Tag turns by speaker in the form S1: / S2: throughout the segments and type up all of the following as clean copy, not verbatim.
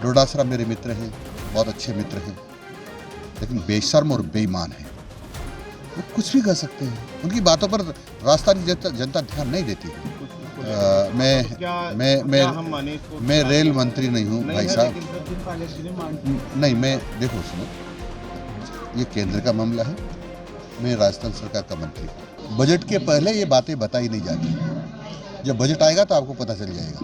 S1: डोडासरा मेरे मित्र हैं, बहुत अच्छे मित्र हैं, लेकिन बेशर्म और बेईमान हैं। वो कुछ भी कर सकते हैं, उनकी बातों पर राजस्थान की जनता ध्यान नहीं देती। मैं रेल मंत्री नहीं हूँ भाई साहब। नहीं, मैं देखो सुनो, ये केंद्र का मामला है, मैं राजस्थान सरकार का मंत्री हूँ। बजट के पहले ये बातें बताई नहीं जाती, जब बजट आएगा तो आपको पता चल जाएगा।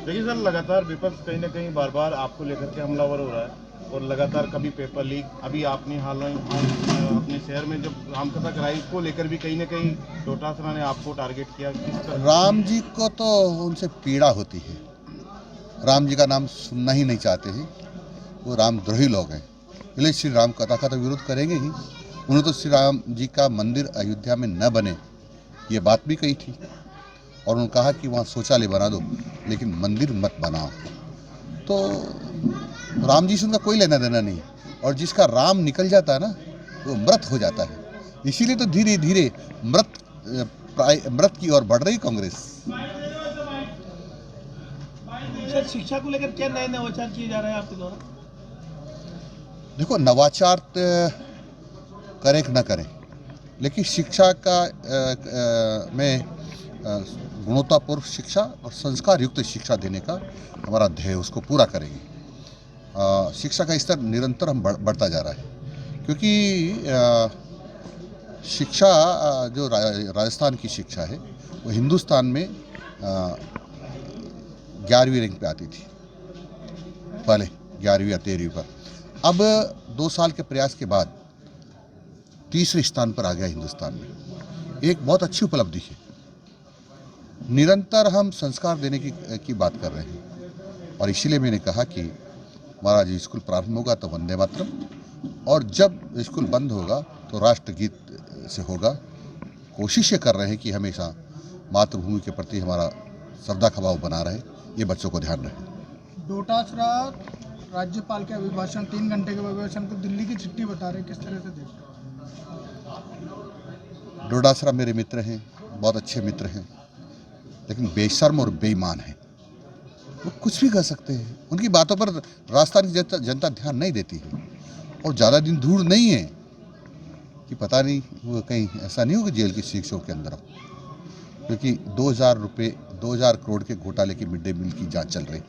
S2: देखिए सर, लगातार विपक्ष कहीं ना कहीं बार बार आपको लेकर के हमलावर हो रहा है और लगातार कभी पेपर लीक, अभी आपने हाल अपने शहर में जब रामकथा कराई, इसको लेकर भी कहीं ना कहीं डोटासरा ने आपको टारगेट किया। किस तरह? राम
S1: जी को तो उनसे पीड़ा होती है, राम जी का नाम सुनना ही नहीं चाहते हैं, वो रामद्रोही लोग हैं, इसलिए श्री राम कथा का तो विरोध करेंगे ही। उन्होंने तो श्री राम जी का मंदिर अयोध्या में न बने ये बात भी कही थी, और उन्होंने कहा कि वहाँ शौचालय बना दो लेकिन मंदिर मत बनाओ। तो राम जी से उनका कोई लेना देना नहीं, और जिसका राम निकल जाता है ना वो मृत हो जाता है। इसीलिए तो धीरे धीरे मृत की ओर बढ़ रही कांग्रेस।
S3: सर, शिक्षा को लेकर क्या नए नवाचार किए जा रहे हैं आपके द्वारा?
S1: देखो, नवाचार करें कि न करें, लेकिन शिक्षा का में गुणवत्तापूर्ण शिक्षा और संस्कार युक्त शिक्षा देने का हमारा ध्येय, उसको पूरा करेंगे। शिक्षा का स्तर निरंतर हम बढ़ता जा रहा है, क्योंकि शिक्षा जो राजस्थान की शिक्षा है वो हिंदुस्तान में 11वीं रैंक पे आती थी, पहले 11वीं या 13वीं पर। अब 2 साल के प्रयास के बाद तीसरे स्थान पर आ गया हिंदुस्तान में। एक बहुत अच्छी उपलब्धि है। निरंतर हम संस्कार देने की बात कर रहे हैं, और इसीलिए मैंने कहा कि हमारा जो स्कूल प्रारंभ होगा तो वंदे मातरम, और जब स्कूल बंद होगा तो राष्ट्रगीत से होगा। कोशिशें कर रहे हैं कि हमेशा मातृभूमि के प्रति हमारा श्रद्धा का भाव बना रहे, ये बच्चों को ध्यान रहे।
S3: डोटासरा राज्यपाल के अभिभाषण 3 घंटे के अभिभाषण को दिल्ली की चिट्ठी बता रहे, किस तरह से देखते हैं?
S1: डोडासरा मेरे मित्र हैं, बहुत अच्छे मित्र हैं, लेकिन बेशर्म और बेईमान हैं। वो कुछ भी कर सकते हैं, उनकी बातों पर राजस्थान की जनता ध्यान नहीं देती है, और ज़्यादा दिन दूर नहीं है कि पता नहीं वो कहीं ऐसा नहीं हो कि जेल की शिक्षों के अंदर हो, क्योंकि 2000 करोड़ के घोटाले की मिड डे मील की जांच चल रही,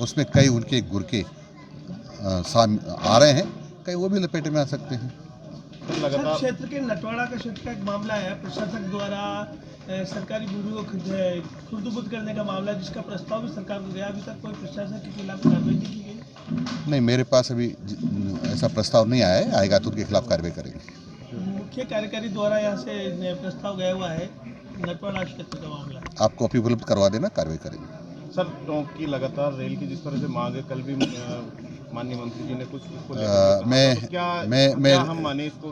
S1: उसमें कई उनके गुरके सामने आ रहे हैं, कई वो भी लपेटे में आ सकते हैं।
S3: क्षेत्र के नटवाड़ा का क्षेत्र का एक मामला है, प्रशासक द्वारा सरकारी भूमि को खुर्द-बुर्द करने का मामला, जिसका प्रस्ताव भी सरकार को गया। अभी तक कोई प्रशासक के खिलाफ कार्रवाई नहीं की गई?
S1: नहीं, मेरे पास अभी ऐसा प्रस्ताव नहीं आया है, आएगा तो उनके खिलाफ कार्रवाई करेंगे।
S3: मुख्य कार्यकारी द्वारा यहाँ से प्रस्ताव गया हुआ है, नटवाड़ा क्षेत्र का मामला।
S1: आप कॉपी उपलब्ध करवा देना, कार्रवाई करेंगे।
S2: सर, टोंक की लगातार रेल की जिस तरह से मांग है, कल भी माननीय मंत्री जी ने कुछ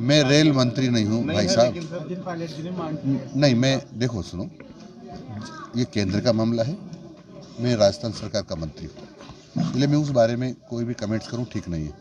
S1: मैं रेल मंत्री नहीं हूँ भाई साहब। नहीं, मैं देखो सुनो, ये केंद्र का मामला है, मैं राजस्थान सरकार का मंत्री हूँ, इसलिए मैं उस बारे में कोई भी कमेंट्स करूँ ठीक नहीं है।